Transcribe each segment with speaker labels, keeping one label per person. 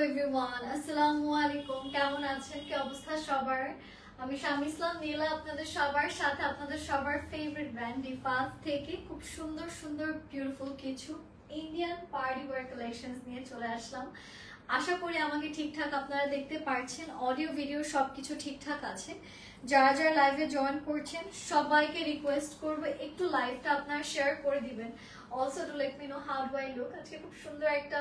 Speaker 1: Everyone, আসসালামু আলাইকুম। কেমন আছেন? কি অবস্থা সবার? আমি শামি ইসলাম নীলা আপনাদের সবার সাথে আপনাদের সবার ফেভারিট ব্র্যান্ড ডিফাস থেকে খুব সুন্দর সুন্দর বিউটিফুল কিছু ইন্ডিয়ান পার্টি ওয়্যার কালেকশনস নিয়ে চলে আসলাম। আশা করি আমাকে ঠিকঠাক আপনারা দেখতে পারছেন, অডিও ভিডিও সবকিছু ঠিকঠাক আছে। যারা যারা লাইভে জয়েন করছেন সবাইকে রিকোয়েস্ট করবো একটু লাইভটা আপনারা শেয়ার করে দিবেন। Also to let me know how do I look. আজকে খুব সুন্দর একটা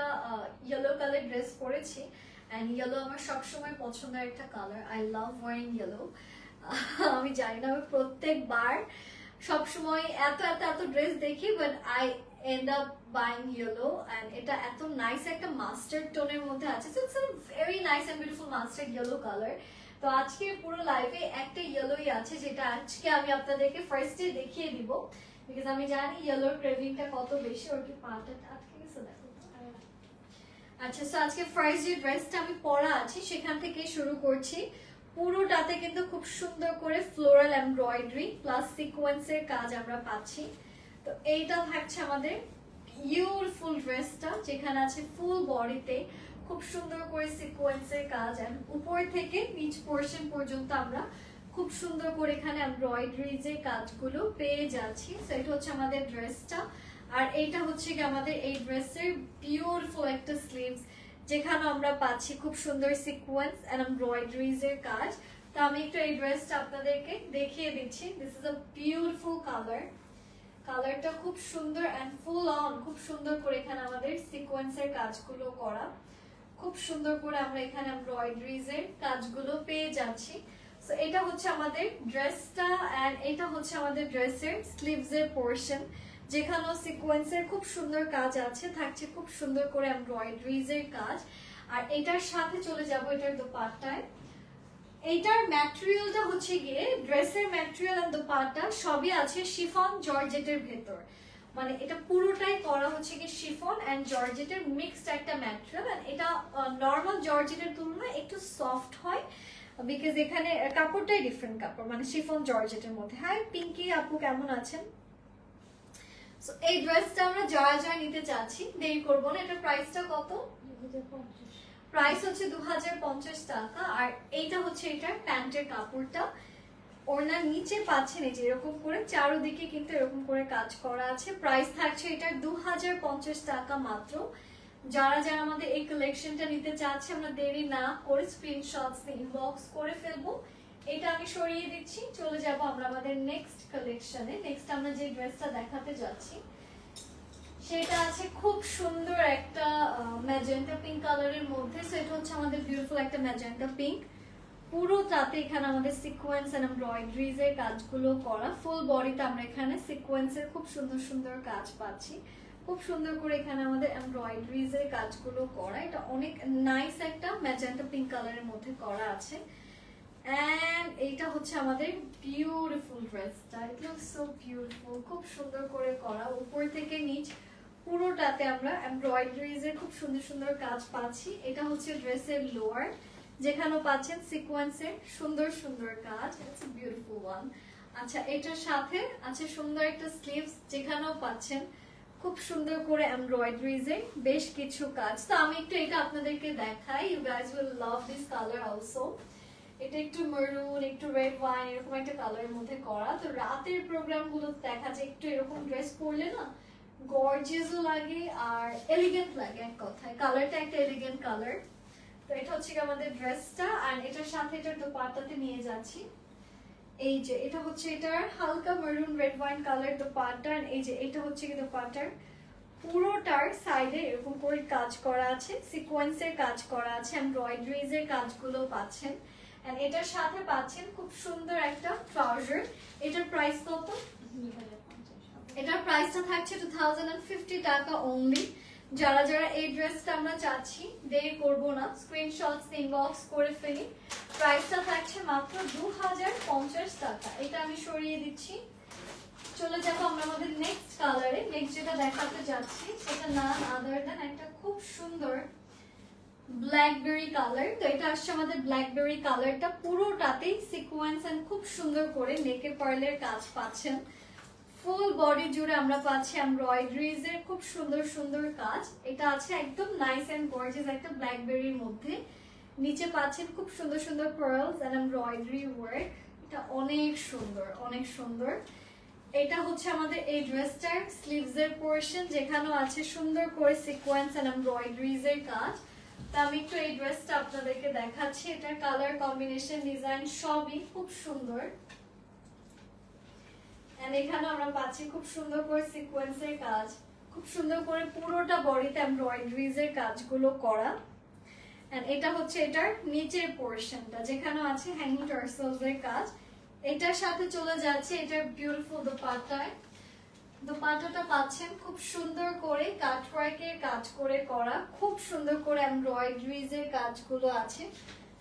Speaker 1: ইয়েলো কালার ড্রেস পরেছি, অ্যান্ড ইয়েলো আমার সবসময় পছন্দের একটা colour. I love wearing yellow. আমি জানি না, আমি প্রত্যেকবার সবসময় এত এত এত ড্রেস দেখি, but I end up buying yellow. And এটা এত নাইস একটা মাস্টার্ড টোনের মধ্যে আছে, so it's a very nice and beautiful mustard yellow colour. তো আজকে পুরো লাইফে একটা ইয়েলোই আছে, যেটা আজকে আমি আপনাদেরকে ফার্স্টে দেখিয়ে দিব, বিকজ আমি জানি ইয়েলোর ক্রেভিংটা কত বেশি। ওর কি পাটা আটকে গেছে দেখো। আচ্ছা, সো আজকে ফার্স্ট যে ড্রেসটা আমি পরা আছি সেখান থেকে শুরু করছি। পুরোটাতে কিন্তু খুব সুন্দর করে ফ্লোরাল এমব্রয়ডারি প্লাস সিকোয়েন্সের কাজ আমরা পাচ্ছি। তো এইটা থাকছে আমাদের বিউটিফুল ড্রেসটা, যেখানে আছে ফুল বডিতে খুব সুন্দর করে সিকোয়েন্সের কাজ, এন্ড উপর থেকে নিচ পোর্শন পর্যন্ত আমরা খুব সুন্দর করে এখানে এমব্রয়ডারি যে কাজগুলো পেয়ে যাচ্ছি। সো এটা হচ্ছে আমাদের ড্রেসটা, আর এইটা হচ্ছে কি আমাদের এই ড্রেসের বিউটিফুল একটা স্লিভস, যেখানে আমরা পাচ্ছি খুব সুন্দর সিকোয়েন্স এন্ড এমব্রয়ডারিজ এর কাজ। তো আমি একটু এই ড্রেসটা আপনাদেরকে দেখিয়ে দিচ্ছি। This is a beautiful colour. কালারটা খুব সুন্দর এন্ড ফুল অন, খুব সুন্দর করে এখানে আমাদের সিকোয়েন্সের কাজগুলো করা, খুব সুন্দর করে আমরা এখানে এমব্রয়ডারিজ এর কাজগুলো পেয়ে যাচ্ছি। সো এটা হচ্ছে আমাদের ড্রেসটা, এন্ড এটা হচ্ছে আমাদের ড্রেসের স্লিভস এর পোরশন, যেখানেও সিকোয়েন্সের খুব সুন্দর কাজ আছে, থাকছে খুব সুন্দর করে এমব্রয়ডারিজ এর কাজ। আর এটার সাথে চলে যাব এটার দোপাট্টায়। এইটার ম্যাটেরিয়ালটা হচ্ছে গিয়ে ড্রেসের ম্যাটেরিয়াল এন্ড দোপাট্টা সবই আছে শিফন জর্জেটের ভেতর, মানে এটা পুরোটাই করা হচ্ছে কি শিফন এন্ড জর্জেটের মিক্সড একটা ম্যাটেরিয়াল। এন্ড এটা নর্মাল জর্জেটের তুলনায় একটু সফট হয়, বিকজ এখানে কাপড়টাই ডিফারেন্ট কাপড়, মানে শিফন জর্জেটের মধ্যে। হাই পিঙ্কি আপু, কেমন আছেন? সো এই ড্রেসটা আমরা যারা যারা নিতে চাচ্ছি দেরি করবো না। এটার প্রাইসটা কত? প্রাইস হচ্ছে 2050 টাকা। আর এইটা হচ্ছে এটার প্যান্টের কাপড়টা। ওড়নার নিচে পাচ্ছেন এই যে এরকম করে চারোদিকে কিন্তু এরকম করে কাজ করা আছে। প্রাইস থাকছে এটার 2050 টাকা মাত্র। যারা যারা আমাদের এই কালেকশনটা নিতে চাচ্ছে, আমরা দেরি না করে স্ক্রিনশটস ইনবক্স করে ফেলবো। এটা আমি সরিয়ে দিচ্ছি, চলে যাব আমরা আমাদের নেক্সট কালেকশনে। নেক্সট আমরা যে ড্রেসটা দেখাতে যাচ্ছি সেটা আছে খুব সুন্দর একটা ম্যাজেন্টা পিঙ্ক কালারের মধ্যে। সো এটা হচ্ছে আমাদের বিউটিফুল একটা ম্যাজেন্টা পিঙ্ক। পুরোটাতে এখানে আমাদের সিকোয়েন্স এন্ড এমব্রয়ডারিজ এর কাজগুলো করা। ফুল বডিতে আমরা এখানে সিকোয়েন্সের খুব সুন্দর সুন্দর কাজ পাচ্ছি, খুব সুন্দর করে এখানে আমাদের এমব্রয়ডারিজ এর কাজগুলো করা। এটা অনেক নাইস একটা ম্যাজেন্টা পিঙ্ক কালারের মধ্যে করা আছে। এন্ড এইটা হচ্ছে আমাদের বিউটিফুল ড্রেসটা। ইট লুকস সো বিউটিফুল, খুব সুন্দর করে করা। উপর থেকে নিচ পুরোটাতে আমরা এমব্রয়ডারিজ এর খুব সুন্দর সুন্দর কাজ পাচ্ছি। এটা হচ্ছে ড্রেসের লোয়ার, যেখানেও পাচ্ছেন সিকোয়েন্সের সুন্দর সুন্দর কাজ। It's a beautiful one. আচ্ছা, এটার সাথে আছে সুন্দর একটা স্লিভস, যেখানেও পাচ্ছেন খুব সুন্দর করে এমব্রয়ডারিজ এর বেশ কিছু কাজ। তো আমি একটু এটা আপনাদেরকে দেখাই। You guys will love this colour also. এটা একটু মেরুন, একটু রেড ওয়াইন এরকম একটা কালারের মধ্যে করা। তো রাতের প্রোগ্রাম গুলো দেখা যায় একটু এরকম ড্রেস পরলে না গর্জিয়াসও লাগে আর এলিগেন্ট লাগে, এক কথায় কালারটা একটা এলিগেন্ট কালার। তো এটা হচ্ছে আমাদের ড্রেসটা, আর এটার সাথে এটার দোপাট্টাতে নিয়ে যাচ্ছি। এই যে এটা হচ্ছে এটার হালকা maroon red wine colour dupatta. এই যে এটা হচ্ছে কি দোপাট্টার পুরোটার সাইডে এরকম করে কাজ করা আছে, সিকোয়েন্সের কাজ করা আছে, এমব্রয়ডারিজ এর কাজগুলো পাচ্ছেন। এন্ড এটার সাথে পাচ্ছেন খুব সুন্দর একটা ট্রাউজার। এটার প্রাইস কত? এটার প্রাইসটা থাকছে 2050 টাকা অনলি। যারা যারা এই ড্রেসটা আমরা চাচ্ছি দেরি করবো না, স্ক্রিনশটস ইনবক্স করে ফেলি। প্রাইসটা থাকছে মাত্র 2050 টাকা। এটা আমি সরিয়ে দিচ্ছি, চলে যাবো আমরা আমাদের নেক্সট কালারে। নেক্সট যেটা দেখাতে যাচ্ছি সেটা না আদার দেন একটা খুব সুন্দর ব্ল্যাকবেরি কালার। তো এটা আসছে আমাদের ব্ল্যাকবেরি কালারটা, পুরোটাতেই সিকোয়েন্স এন্ড খুব সুন্দর করে নেকের পার্লের কাজ পাচ্ছেন। ফুল বডি জুড়ে আমরা পাচ্ছি এমব্রয়ডারিজ এর খুব সুন্দর সুন্দর কাজ। এটা আছে একদম নাইস এন্ড গর্জিয়াস একটা ব্ল্যাকবেরির মধ্যে। নিচে পাচ্ছেন খুব সুন্দর সুন্দর পার্লস এন্ড এমব্রয়ডারি ওয়ার্ক। এটা অনেক সুন্দর, অনেক সুন্দর। এটা হচ্ছে আমাদের এই ড্রেসটার স্লিভস এর পোরশন, যেখানেও আছে সুন্দর করে সিকোয়েন্স এন্ড এমব্রয়ডারিজ এর কাজ। তো আমি একটু এই ড্রেসটা আপনাদেরকে দেখাচ্ছি। এটার কালার কম্বিনেশন, ডিজাইন সবই খুব সুন্দর। এন্ড এখানে আমরা পাচ্ছি খুব সুন্দর করে সিকোয়েন্সের কাজ, খুব সুন্দর করে পুরোটা বডিতে এমব্রয়ডারিজ এর কাজগুলো করা। এন্ড এটা হচ্ছে এটার নিচের পোরশনটা, যেখানে আছে হ্যাঙ্গিং টার্সেলস এর কাজ। এটার সাথে চলে যাচ্ছে এটার বিউটিফুল দোপাট্টায়। দোপাট্টাটা পাচ্ছেন খুব সুন্দর করে কাটওয়ার্কের কাজ করে করা, খুব সুন্দর করে এমব্রয়ডারিজ এর কাজগুলো আছে,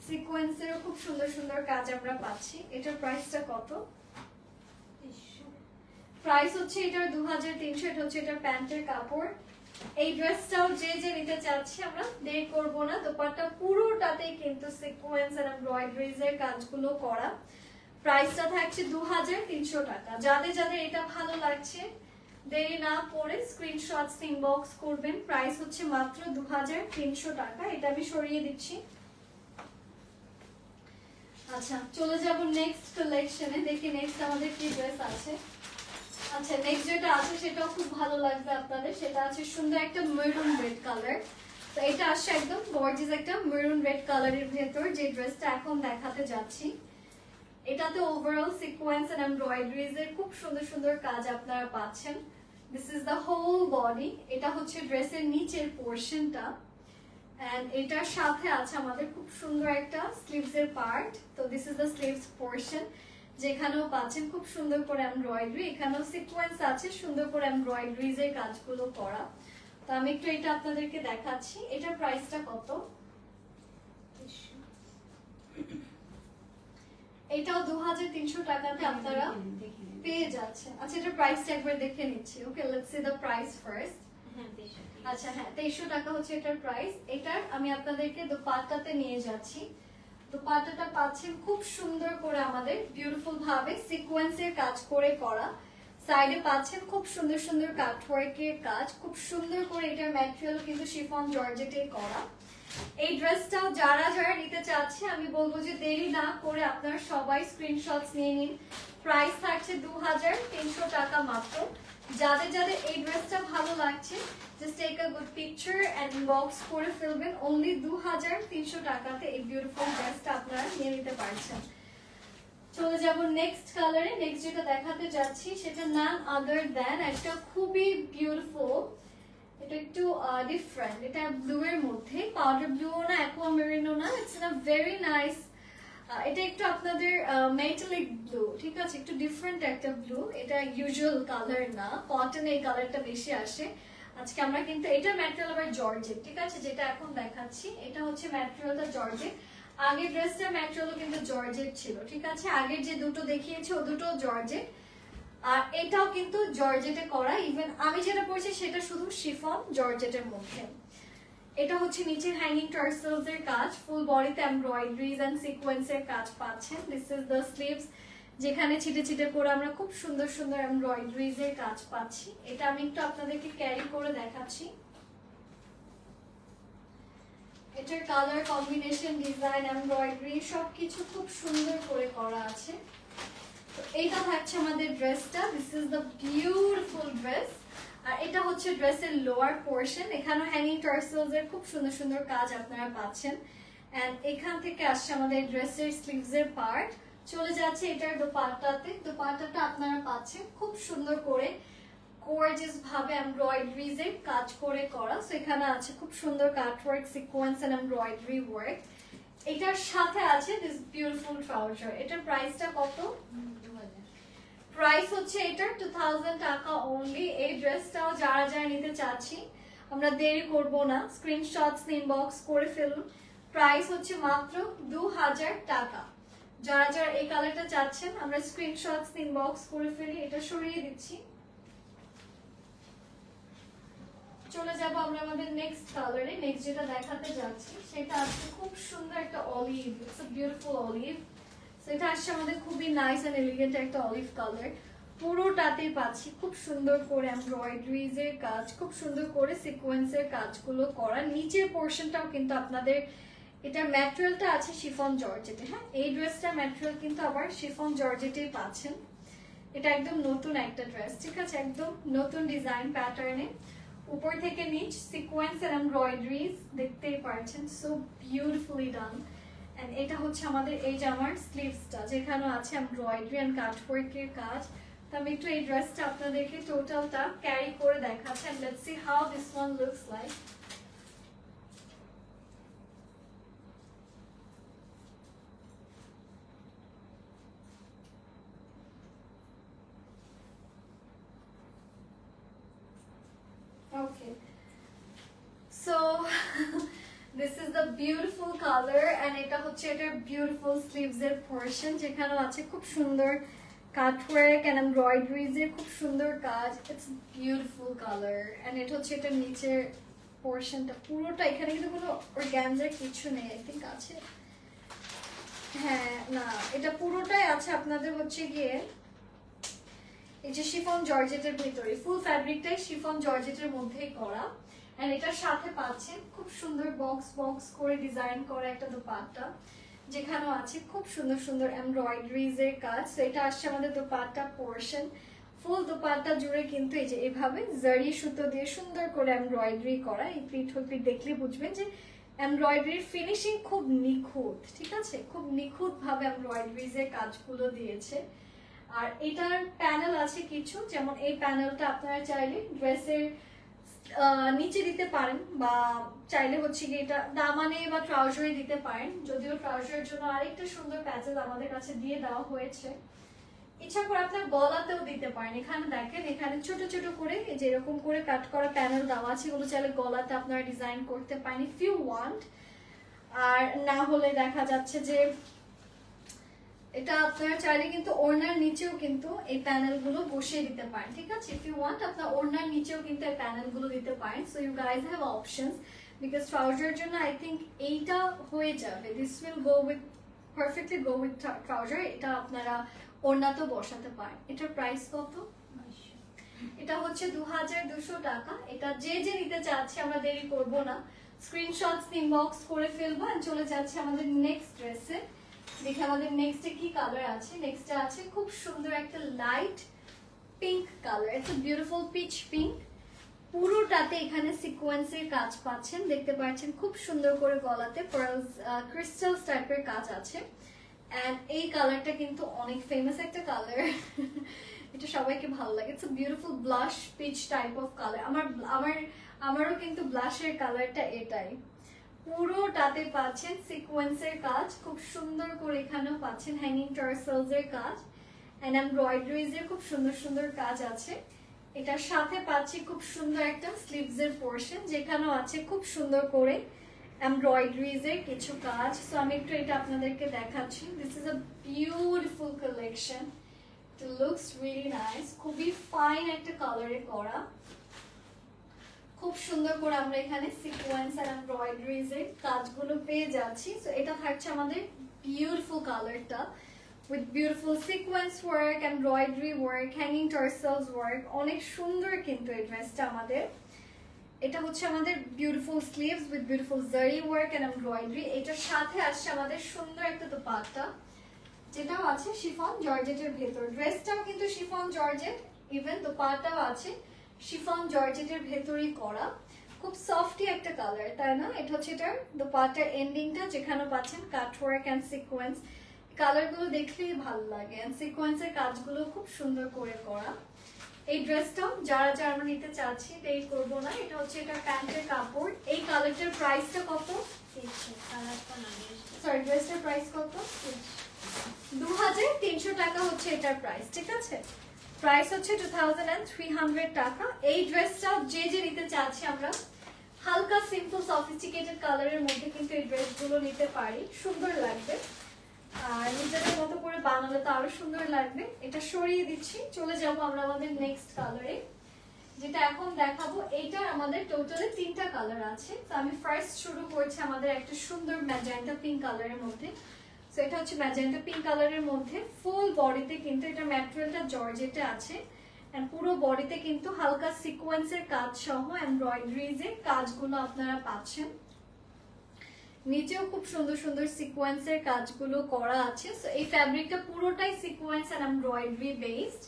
Speaker 1: সিকোয়েন্সেরও খুব সুন্দর সুন্দর কাজ আমরা পাচ্ছি। এটার প্রাইসটা কত? প্রাইস হচ্ছে এটার 2300। এটা হচ্ছে এটার প্যান্টের কাপড়। এই ড্রেসটাও যে যে নিতে চাচ্ছি আমরা দেরি করব না। দোপাট্টা পুরোটাতেই কিন্তু সিকোয়েন্স আর এমব্রয়ডারিজ এর কাজগুলো করা। প্রাইসটা থাকছে 2300 টাকা। যাদের যাদের এটা ভালো লাগছে দেরি না করে স্ক্রিনশটস ইনবক্স করবেন। প্রাইস হচ্ছে মাত্র 2300 টাকা। এটা আমি সরিয়ে দিচ্ছি। আচ্ছা, চলে যাব নেক্সট কালেকশনে। দেখি নেক্সট আমাদের কি ড্রেস আছে। আচ্ছা, নেক্সট যেটা আছে সেটাও খুব ভালো লাগবে আপনাদের। সেটা আছে সুন্দর একটা মেরুন রেড কালার। তো এটা আসছে একদম গর্জিয়াস একটা মেরুন রেড কালারের ভেতর যে ড্রেসটা এখন দেখাতে যাচ্ছি। এটাতে ওভারঅল সিকোয়েন্স এন্ড এমব্রয়ডারিজ এর খুব সুন্দর সুন্দর কাজ আপনারা পাচ্ছেন। This is the whole body. এটা হচ্ছে ড্রেসের নিচের পোরশনটা। এন্ড এটার সাথে আছে আমাদের খুব সুন্দর একটা স্লিভস এর পার্ট। তো this is the sleeves portion, যেখানেও পাচ্ছেন খুব সুন্দর করে এমব্রয়ডারি। এখানেও সিকোয়েন্স আছে, সুন্দর করে এমব্রয়ডারিজ এর কাজগুলো করা। তো আমি একটু এটা আপনাদেরকে দেখাচ্ছি। এটার প্রাইসটা কত? এটাও 2300 টাকাতে আপনারা পেয়ে যাচ্ছেন। আচ্ছা, এটার প্রাইসটা একবার দেখে নিচ্ছি। Okay, let's see the price first. আচ্ছা হ্যাঁ, 2300 টাকা হচ্ছে এটার প্রাইস। এটার আমি আপনাদেরকে দোপাট্টাতে নিয়ে যাচ্ছি। দোপাট্টাটা পাচ্ছেন খুব সুন্দর করে আমাদের বিউটিফুল ভাবে সিকোয়েন্সের কাজ করে করা। সাইডে পাচ্ছেন খুব সুন্দর সুন্দর কাটওয়ার্কের কাজ, খুব সুন্দর করে এটার ম্যাটেরিয়াল কিন্তু শিফন জর্জেটে করা। এই ড্রেসটাও যারা যারা নিতে চাচ্ছে আমি বলবো যে দেরি না করে আপনারা সবাই স্ক্রিনশটস নিয়ে নিন। প্রাইস থাকছে 2300 টাকা মাত্র। যাদের যাদের এই ড্রেসটা ভালো লাগছে just take a good picture and inbox করে ফেলবেন। অনলি 2300 টাকাতে এই বিউটিফুল ড্রেসটা আপনারা নিয়ে নিতে পারছেন। চলে যাব নেক্সট কালারে। নেক্সট যেটা দেখাতে যাচ্ছি সেটা নান আদার দ্যান একটা খুবই বিউটিফুল, এটা একটু ডিফারেন্ট। এটা ব্লু এর মধ্যে, পাউডার ব্লু না, অ্যাকুয়ামেরিনো না, ইটস আ ভেরি নাইস। এটা একটু আপনাদের মেটালিক ব্লু, ঠিক আছে, একটু ডিফারেন্ট একটা ব্লু। এটা ইউজুয়াল কালার না, কটন এই কালারটা বেশি আসে। আজকে আমরা কিন্তু এটা ম্যাটেরিয়াল আবার জর্জেট, ঠিক আছে, যেটা এখন দেখাচ্ছি এটা হচ্ছে ম্যাটেরিয়ালটা জর্জেট। আগের ড্রেসটার ম্যাটেরিয়ালও কিন্তু জর্জেট ছিল, ঠিক আছে। আগের যে দুটো দেখিয়েছি ও দুটো জর্জেট, আর এটাও কিন্তু জর্জেটে করা। ইভেন আমি যেটা পরছি সেটা শুধু শিফন জর্জেটের মধ্যে। এটা হচ্ছে নিচের হ্যাঙ্গিং টার্সেলস এর কাজ, ফুল বডিতে এমব্রয়ডারিজ এন্ড সিকোয়েন্স এর কাজ পাচ্ছেন। দিস ইজ দ্য স্লিভস, যেখানে ছিটে ছিটে করে আমরা খুব সুন্দর সুন্দর এমব্রয়ডারিজ এর কাজ পাচ্ছি। এটা আমি একটু আপনাদেরকে ক্যারি করে দেখাচ্ছি। এটার কালার কম্বিনেশন, ডিজাইন, এমব্রয়ডারি সবকিছু খুব সুন্দর করে করা আছে। তো এইটা থাকছে আমাদের ড্রেসটা। This is the beautiful dress. আর এটা হচ্ছে ড্রেসের লোয়ার পোরশন। এখানে হ্যাঙ্গিং টার্সেলস এর খুব সুন্দর সুন্দর কাজ আপনারা পাচ্ছেন। এন্ড এখান থেকে আসছে আমাদের ড্রেসের স্লিভস এর পার্ট। চলে যাচ্ছে এটার দোপাট্টাতে। দোপাট্টাটা আপনারা পাচ্ছেন খুব সুন্দর করে গর্জিয়াস ভাবে এমব্রয়ডারিজ এর কাজ করে করা। সো এখানে আছে খুব সুন্দর cutwork, sequence and embroidery work. এটার সাথে আছে দিস বিউটিফুল ট্রাউজার। এটার প্রাইসটা কত? প্রাইস হচ্ছে এটার 2000 টাকা অনলি। এই ড্রেসটাও যারা যারা নিতে চাচ্ছি আমরা দেরি করব না, স্ক্রিনশটস ইনবক্স করে ফেলুন। প্রাইস হচ্ছে মাত্র 2000 টাকা। যারা যারা এই কালারটা চাচ্ছেন আমরা স্ক্রিনশটস ইনবক্স করে ফেলি। এটা সরিয়ে দিচ্ছি। চলে যাব আমরা আমাদের নেক্সট কালারে। নেক্সট যেটা দেখাতে যাচ্ছি সেটা আছে খুব সুন্দর একটা olive, it's a beautiful olive. সেটা আসছে আমাদের খুবই নাইস এন্ড এলিগেন্ট একটা অলিভ কালার। পুরোটাতেই পাচ্ছি খুব সুন্দর করে এমব্রয়ডারিজ এর কাজ, খুব সুন্দর করে সিকোয়েন্সের কাজগুলো করা। নিচের পোর্শনটাও কিন্তু আপনাদের, এটার ম্যাটেরিয়ালটা আছে শিফন জর্জেটে। হ্যাঁ, এই ড্রেসটার ম্যাটেরিয়াল কিন্তু আবার শিফন জর্জেটেই পাচ্ছেন। এটা একদম নতুন একটা ড্রেস, ঠিক আছে, একদম নতুন ডিজাইন প্যাটার্নে, উপর থেকে নিচ সিকোয়েন্স এন্ড এমব্রয়ডারিজ দেখতেই পাচ্ছেন, সো বিউটিফুলি ডান। এন্ড এটা হচ্ছে আমাদের এই জামার স্লিভসটা, যেখানে আছে এমব্রয়ডারি এন্ড কাটওয়ার্কের কাজ। তো আমি একটু এই ড্রেসটা আপনাদেরকে টোটালটা ক্যারি করে দেখাচ্ছি, and let's see how this one looks like. Okay, so this is the beautiful color and এটা হচ্ছে এটার beautiful sleeves এর portion, যেখানে আছে খুব সুন্দর কাটওয়ার্ক and embroideries এর খুব সুন্দর কাজ। It's beautiful color and এটা হচ্ছে এটার নিচের পোর্শনটা পুরোটা। এখানে কিন্তু কোনো অর্গানজার কিছু নেই, আই থিংক আছে, হ্যাঁ না, এটা পুরোটাই আছে আপনাদের হচ্ছে গিয়ে এই যে শিফন জর্জেটের ভিতরে, ফুল ফ্যাব্রিকটাই শিফন জর্জেটের মধ্যেই করা। এন্ড এটার সাথে পাচ্ছেন খুব সুন্দর বক্স বক্স করে ডিজাইন করা একটা দোপাট্টা, যেখানেও আছে খুব সুন্দর সুন্দর এমব্রয়ডারিজ এর কাজ। তো এটা আসছে আমাদের দোপাট্টা পোর্শন। ফুল দোপাট্টা জুড়ে কিন্তু এই যে এভাবে জারি সুতো দিয়ে সুন্দর করে এমব্রয়ডারি করা। এই পিঠ দেখলে বুঝবেন যে এমব্রয়ডারির ফিনিশিং খুব নিখুঁত, ঠিক আছে, খুব নিখুঁত ভাবে এমব্রয়ডারিজ এর কাজগুলো দিয়েছে। আর এটার প্যানেল আছে কিছু, যেমন এই প্যানেলটা আপনারা চাইলে ড্রেসের নিচে দিতে পারেন, বা চাইলে হচ্ছে কি এটা দামানে বা ট্রাউজারে দিতে পারেন। যদিও ট্রাউজারের জন্য আরেকটা সুন্দর প্যাচেস আমাদের কাছে দিয়ে দেওয়া হয়েছে। ইচ্ছা করে আপনার গলাতেও দিতে পারেন। এখানে দেখেন, এখানে ছোট ছোট করে এই যে এরকম করে কাট করা প্যানেল দেওয়া আছে, এগুলো চাইলে গলাতে আপনারা ডিজাইন করতে পারেন ইফ ইউ ওয়ান্ট। আর না হলে দেখা যাচ্ছে যে এটা আপনারা চাইলে কিন্তু ওড়নার নিচেও কিন্তু এই প্যানেলগুলো বসিয়ে দিতে পারেন, ঠিক আছে, ইফ ইউ ওয়ান্ট আপনার ওড়নার নিচেও কিন্তু এই প্যানেলগুলো দিতে পারেন। So you guys have options, because ট্রাউজারের জন্য আই থিঙ্ক এইটা হয়ে যাবে, this will go with perfectly go with trouser. এটা আপনারা ওড়নাতেও বসাতে পারেন। এটার প্রাইস কত? এটা হচ্ছে 2200 টাকা। এটা যে যে নিতে চাচ্ছে, আমরা দেরি করব না, স্ক্রিনশটস ইনবক্স করে ফেলবো আর চলে যাচ্ছে আমাদের নেক্সট ড্রেসে। দেখি আমাদের নেক্সটে কি কালার আছে। নেক্সটে আছে খুব সুন্দর একটা লাইট পিঙ্ক কালার, একটা বিউটিফুল পিচ পিঙ্ক। পুরোটাতে এখানে সিকোয়েন্সের কাজ পাচ্ছেন, দেখতে পাচ্ছেন খুব সুন্দর করে গলাতে পার্লস ক্রিস্টালস টাইপের কাজ আছে। এন্ড এই কালারটা কিন্তু অনেক ফেমাস একটা কালার, এটা সবাইকে ভালো লাগে। It's a beautiful blush peach type of colour. আমারও কিন্তু ব্লাশের কালারটা এটাই। পুরোটাতে পাচ্ছেন সিকোয়েন্সের কাজ, খুব সুন্দর করে এখানেও পাচ্ছেন হ্যাঙ্গিং টার্সেলস এর কাজ এন্ড এমব্রয়ডারিজ এর খুব সুন্দর সুন্দর কাজ আছে। এটার সাথে পাচ্ছি খুব সুন্দর একটা স্লিভস এর পোর্শন, যেখানেও আছে খুব সুন্দর করে এমব্রয়ডারিজ এর কিছু কাজ। সো আমি একটু এটা আপনাদেরকে দেখাচ্ছি। This is a beautiful collection, it looks really nice. খুবই ফাইন একটা কালারে করা, খুব সুন্দর করে আমরা এখানে সিকোয়েন্স আর এমব্রয়ডারিজ এর কাজগুলো পেয়ে যাচ্ছি। সো এটা থাকছে আমাদের বিউটিফুল কালারটা with beautiful sequence work, embroidery work, hanging tassels work. অনেক সুন্দর কিন্তু এই ড্রেসটা আমাদের। এটা হচ্ছে আমাদের বিউটিফুল স্লিভস উইথ বিউটিফুল জারি ওয়ার্ক এন্ড এমব্রয়ডারি। এটার সাথে আসছে আমাদের সুন্দর একটা দোপাট্টা, যেটাও আছে শিফন জর্জেটের ভেতর। ড্রেসটাও কিন্তু শিফন জর্জেট, ইভেন দোপাট্টাও আছে শিফন জর্জেটের ভেতরেই করা। খুব সফটি একটা কালার, তাই না? এটা হচ্ছে এটার দোপাট্টার এন্ডিংটা, যেখানে পাচ্ছেন কাটওয়ার্ক এন্ড সিকোয়েন্স। কালারগুলো দেখলেই ভালো লাগে এন্ড সিকোয়েন্সের কাজগুলো খুব সুন্দর করে করা। এই ড্রেসটাও যারা যারা আমরা নিতে চাচ্ছি, দেরি করবো না। এটা হচ্ছে এটা প্যান্টের কাপড়। এই কালারটার প্রাইসটা কত? সরি, ড্রেসটার প্রাইস কত? 2300 টাকা হচ্ছে এটার প্রাইস, ঠিক আছে। প্রাইস হচ্ছে 2300 টাকা। এই ড্রেসটাও যে যে নিতে চাচ্ছি আমরা, হালকা সিম্পল সফিস্টিকেটেড কালারের মধ্যে কিন্তু এই ড্রেসগুলো নিতে পারি, সুন্দর লাগবে। আর নিজেদের মতো করে বানালে তো আরো সুন্দর লাগবে। এটা সরিয়ে দিচ্ছি, চলে যাব আমরা আমাদের নেক্সট কালারে, যেটা এখন দেখাবো। এইটার আমাদের টোটালে 3টা কালার আছে। তো আমি ফার্স্ট শুরু করছি আমাদের একটা সুন্দর ম্যাজেন্টা পিঙ্ক কালারের মধ্যে। সো এটা হচ্ছে ম্যাজেন্টা পিঙ্ক কালারের মধ্যে, ফুল বডিতে কিন্তু এটা ম্যাটেরিয়ালটা জর্জেটে আছে এন্ড পুরো বডিতে কিন্তু হালকা সিকোয়েন্সের কাজ সহ এমব্রয়ডারিজের কাজগুলো আপনারা পাচ্ছেন। নিচেও খুব সুন্দর সুন্দর সিকোয়েন্সের কাজগুলো করা আছে। সো এই ফ্যাব্রিকটা পুরোটাই সিকোয়েন্স এন্ড এমব্রয়ডারি বেসড।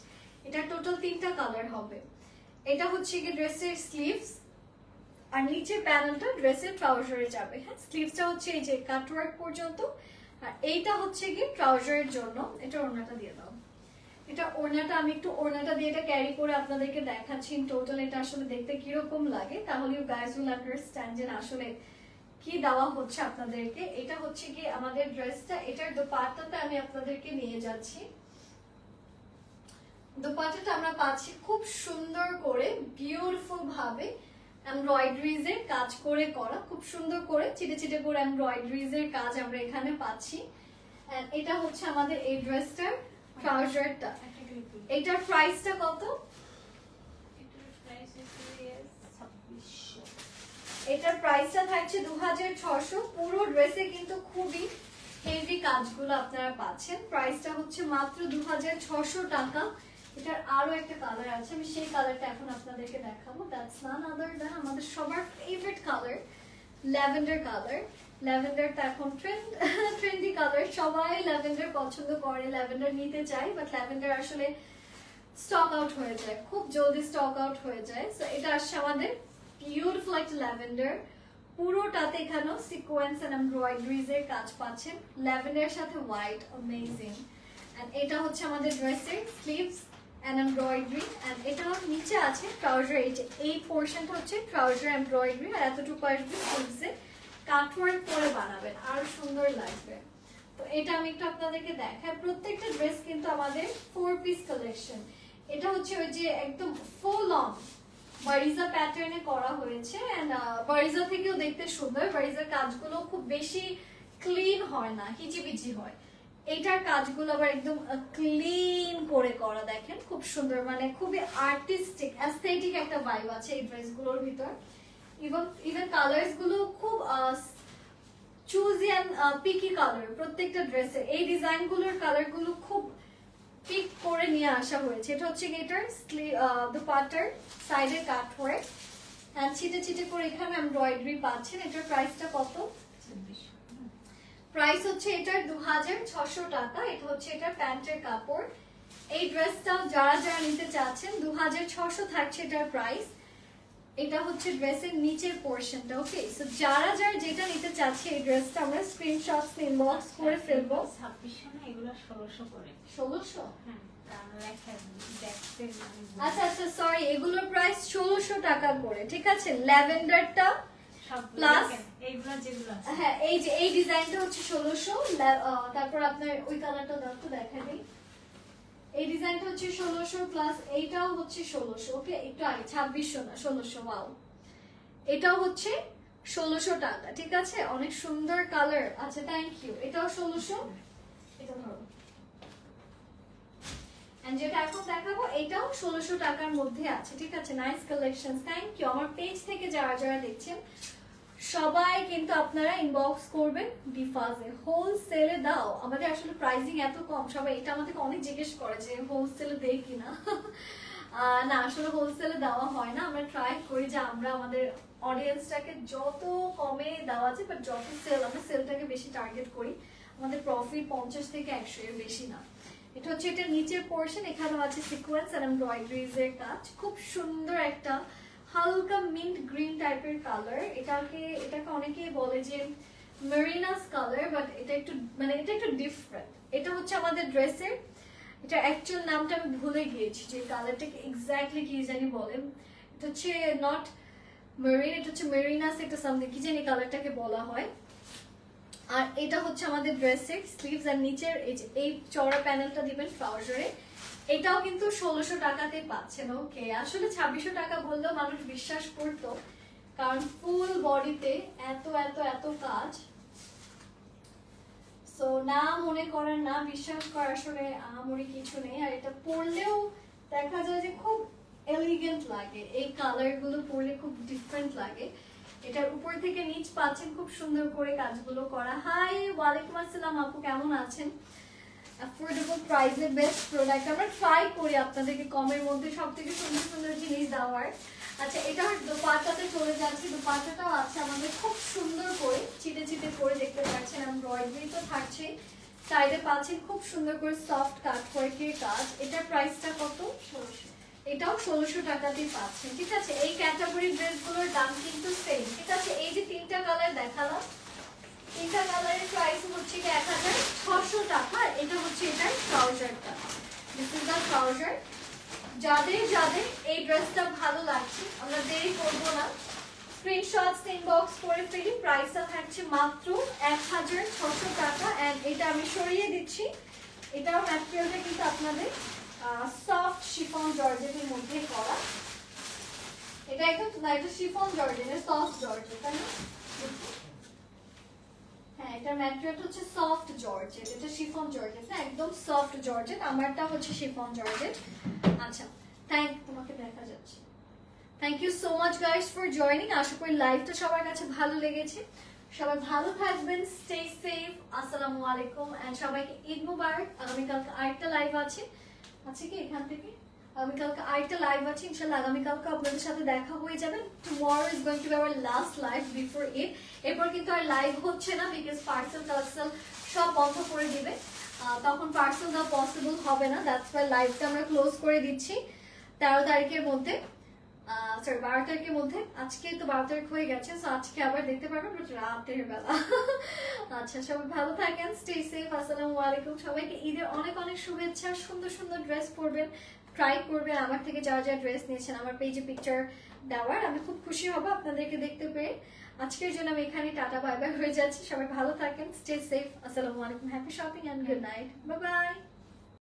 Speaker 1: এটা টোটাল 3টা কালার হবে। এটা হচ্ছে কি ড্রেসের স্লিভস আর নিচের প্যানেলটা ড্রেসের ট্রাউজারে যাবে। হ্যাঁ, স্লিভসটা হচ্ছে এই যে কাটওয়ার্ক পর্যন্ত, আর এইটা হচ্ছে কি ট্রাউজারের জন্য। এটা ওড়নাটা দিয়ে দাও। এটা ওড়নাটা আমি একটু ওড়নাটা দিয়ে এটা ক্যারি করে আপনাদেরকে দেখাচ্ছি টোটাল এটা আসলে দেখতে কিরকম লাগে, তাহলে ইউ গাইজ উইল আন্ডারস্ট্যান্ড যে আসলে কি দেওয়া হচ্ছে আপনাদেরকে। এটা হচ্ছে কি আমাদের ড্রেসটা, এটার দোপাট্টাটা আমি আপনাদেরকে নিয়ে যাচ্ছি। দোপাট্টাটা আমরা পাচ্ছি খুব সুন্দর করে বিউটিফুল ভাবে এমব্রয়ডারিজ এর কাজ করে করা, খুব সুন্দর করে চিটে চিটে করে এমব্রয়ডারিজ এর কাজ আমরা এখানে পাচ্ছি। এন্ড এটা হচ্ছে আমাদের এই ড্রেসটার ট্রাউজারটা। এটার প্রাইসটা কত? এটার প্রাইসটা থাকছে 2600। পুরো ড্রেসে কিন্তু খুবই হেভি কাজগুলো আপনারা পাচ্ছেন। প্রাইসটা হচ্ছে মাত্র 2600 টাকা। এটার আরো একটা কালার আছে, আমি সেই কালারটা এখন আপনাদেরকে দেখাবো। দ্যাটস নান আদার দ্যান আমাদের সবার ফেভারিট কালার ল্যাভেন্ডার কালার। ল্যাভেন্ডারটা এখন ট্রেন্ডি কালার, সবাই ল্যাভেন্ডার পছন্দ করে, ল্যাভেন্ডার নিতে চাই, বাট ল্যাভেন্ডার আসলে স্টক আউট হয়ে যায়, খুব জলদি স্টক আউট হয়ে যায়। সো এটা আসছে আমাদের বিউটিফুল একটা ল্যাভেন্ডার, পুরোটাতে এখানেও সিকোয়েন্স এন্ড এমব্রয়ডারিজ এর কাজ পাচ্ছেন, ল্যাভেন্ডারের সাথে হোয়াইট, অ্যামেজিং। এন্ড এটা হচ্ছে আমাদের ড্রেসের স্লিভস এন্ড এমব্রয়ডারি। এন্ড এটা নিচে আছে ট্রাউজার, এই পোর্শনটা হচ্ছে ট্রাউজার এমব্রয়ডারি, আর এতটুকু আসবে স্লিভসে কাটওয়ার্ক করে বানাবেন, আরো সুন্দর লাগবে। তো এটা আমি একটু আপনাদেরকে দেখাই। প্রত্যেকটা ড্রেস কিন্তু আমাদের 4 পিস কালেকশন। এটা হচ্ছে ওই যে একদম ফুল অন বারিজা প্যাটার্নে করা হয়েছে এন্ড বারিজা থেকেও দেখতে সুন্দর। বারিজার কাজগুলো খুব বেশি ক্লিন হয় না, হিজিবিজি হয়। এটার কাজগুলো আবার একদম ক্লিন করে করা, দেখেন খুব সুন্দর, মানে খুবই আর্টিস্টিক অ্যাস্থেটিক একটা ভাইব আছে এই ড্রেসগুলোর ভিতর। ইভেন কালার্স গুলো খুব চুজি এন্ড পিকি কালার প্রত্যেকটা ড্রেসে। এই ডিজাইন গুলোর কালার গুলো খুব পিক করে নিয়ে আসা হয়েছে। এটা হচ্ছে এটার দুপাট্টার সাইডে কাটওয়ার্ক এন্ড ছিটে ছিটে করে এখানে এমব্রয়ডারি পাচ্ছেন। এটার প্রাইসটা কত? প্রাইস হচ্ছে এটার 2600 টাকা। এটা হচ্ছে এটার প্যান্টের কাপড়। এই ড্রেসটা যারা যারা নিতে চাচ্ছেন 2600 থাকছে এটার প্রাইস। এটা হচ্ছে ড্রেসের নিচের পোরশনটা। ওকে, সো যারা যারা যেটা নিতে চাচ্ছে এই ড্রেসটা আমরা স্ক্রিনশটস ইনবক্স করে ফেলবো।
Speaker 2: 2600 না, এগুলো 1600 করে।
Speaker 1: 1600?
Speaker 2: হ্যাঁ, কারণ লেখা দেখতে
Speaker 1: আচ্ছা আচ্ছা, সরি, এগুলোর প্রাইস 1600 টাকা করে। ঠিক আছে, ল্যাভেন্ডারটা প্লাস
Speaker 2: এইগুলো যেগুলো আছে,
Speaker 1: হ্যাঁ এই যে এই ডিজাইনটা হচ্ছে 1600। তারপর আপনার ওই কালারটা দাও তো দেখা নেই। এই ডিজাইনটা হচ্ছে 1600 প্লাস এইটাও হচ্ছে 1600। ওকে, একটু আগে 2600 না 1600। ওয়াও, এটাও হচ্ছে 1600 টাকা। ঠিক আছে, অনেক সুন্দর কালার। আচ্ছা, থ্যাংক ইউ। এটাও 1600। এটা ধরো, এন্ড যেটা এখন দেখাবো এটাও 1600 টাকার মধ্যে আছে। ঠিক আছে, নাইস কালেকশন, থ্যাংক ইউ। আমার পেজ থেকে যারা যারা দেখছেন সবাই কিন্তু আপনারা ইনবক্স করবেন ডিফাজে। হোলসেলে দাও, আমাদের আসলে প্রাইসিং এত কম, সবাই এটা আমাদেরকে অনেক জিজ্ঞেস করে যে হোলসেলে দেই কিনা। না, আসলে হোলসেলে দেওয়া হয় না। আমরা ট্রাই করি যে আমরা আমাদের অডিয়েন্সটাকে যত কমে দেওয়া যায়, বাট যত সেল, আমরা সেলটাকে বেশি টার্গেট করি। আমাদের প্রফিট 50 থেকে 100 এর বেশি না। এটা হচ্ছে এটা নিচের পোর্শন, এখানেও আছে সিকোয়েন্স আর এমব্রয়ডারিজ এর কাজ। খুব সুন্দর একটা হালকা মিন্ট গ্রিন টাইপের কালার। এটাকে অনেকেই বলে যে মেরিনাস কালার, বাট এটা একটু মানে এটা একটু ডিফারেন্ট। এটা হচ্ছে আমাদের ড্রেসের, এটা অ্যাকচুয়াল নামটা আমি ভুলে গিয়েছি যে কালারটাকে এক্স্যাক্টলি কি জানি বলে। এটা হচ্ছে নট মেরিন, এটা হচ্ছে মেরিনাস একটা সামথিং কি জানি কালারটাকে বলা হয়। আর এটা হচ্ছে আমাদের ড্রেসের স্লিভস আর নিচের এই চওড়া প্যানেলটা দিবেন ট্রাউজারে। এটাও কিন্তু 1600 টাকাতে পাচ্ছেন। ওকে, আসলে 2600 টাকা বললেও মানুষ বিশ্বাস করতো, কারণ ফুল বডিতে এত এত এত কাজ। সো না মনে করেন, না বিশ্বাস করার আসলে আমারই কিছু নেই। আর এটা পরলেও দেখা যায় যে খুব এলিগেন্ট লাগে, এই কালার গুলো পরলে খুব ডিফারেন্ট লাগে। এটার উপর থেকে নিচ পাচ্ছেন খুব সুন্দর করে কাজগুলো করা। হাই, ওয়ালাইকুম আসসালাম আপু, কেমন আছেন? অ্যাফোর্ডেবল প্রাইসে বেস্ট প্রোডাক্ট। আমরা ট্রাই করি আপনাদেরকে কমের মধ্যে সবথেকে সুন্দর সুন্দর জিনিস দেওয়ার। আচ্ছা, এটা দোপাট্টাতে চলে যাচ্ছে। দোপাট্টাটাও আছে আমাদের খুব সুন্দর করে চিটে চিটে করে, দেখতে পাচ্ছেন এমব্রয়ডারি তো থাকছে, সাইডে পাচ্ছেন খুব সুন্দর করে সফট কাটওয়ার্কের কাজ। এটার প্রাইসটা কত? 1600। এটাও 1600 টাকাতেই পাচ্ছেন, ঠিক আছে। এই ক্যাটাগরির ড্রেসগুলোর দাম কিন্তু সেম, ঠিক আছে। এই যে তিনটা কালার দেখালাম, তিনটা কালারের প্রাইস হচ্ছে 1600 টাকা। এটা হচ্ছে এটার ট্রাউজারটা, দিস ইজ দ্য ট্রাউজার। যাদের যাদের এই ড্রেসটা ভালো লাগছে, আমরা দেরি করবো না, স্ক্রিনশটস ইনবক্স করে ফেলি। প্রাইসটা থাকছে মাত্র 1600 টাকা। এন্ড এটা আমি সরিয়ে দিচ্ছি। এটাও ম্যাটেরিয়ালটা কিন্তু আপনাদের সফট শিফন জর্জেটের মধ্যে করা। এটা একদম না, এটা শিফন জর্জেটের সফট জর্জেট, তাই না? হ্যাঁ, এটা ম্যাটেরিয়ালটা হচ্ছে সফট জর্জেট, এটা শিফন জর্জেট না, একদম সফট জর্জেট। আমারটা হচ্ছে শিফন জর্জেট। আচ্ছা, তোমাকে দেখা যাচ্ছে। Thank you so much guys for joining. আশা করি লাইভটা সবার কাছে ভালো লেগেছে। সবাই ভালো থাকবেন, স্টে সেফ। আসসালামু আলাইকুম এন্ড সবাইকে ঈদ মুবারক। আগামীকালকে আরেকটা লাইভ আছে কি এখান থেকে? আগামীকালকে আরেকটা লাইভ আছে, ইনশাআল্লাহ আগামীকালকে আপনাদের সাথে দেখা হয়ে যাবে। Tomorrow is going to B our last live before Eid. এরপর কিন্তু আর লাইভ হচ্ছে না, বিকজ পার্সেল টার্সেল সব বন্ধ করে দিবে, তখন পার্সেল দেওয়া পসিবল হবে না। দ্যাটস ওয়াই লাইভটা আমরা ক্লোজ করে দিচ্ছি 13 তারিখের মধ্যে, সরি 12 তারিখের মধ্যে। আজকে তো 12 তারিখ হয়ে গেছে, সো আজকে আবার দেখতে পারবেন, বাট রাতের বেলা। আচ্ছা, সবাই ভালো থাকেন, স্টে সেফ। আসসালামু আলাইকুম। সবাইকে ঈদের অনেক অনেক শুভেচ্ছা। সুন্দর সুন্দর ড্রেস পরবেন, ট্রাই করবেন। আমার থেকে যারা যারা ড্রেস নিয়েছেন আমার পেজে পিকচার দেওয়ার, আমি খুব খুশি হব আপনাদেরকে দেখতে পেয়ে। আজকের জন্য আমি এখানে টাটা বাই বাই হয়ে যাচ্ছি। সবাই ভালো থাকেন, স্টে সেফ। আসসালামু আলাইকুম, happy shopping and good night, bye by.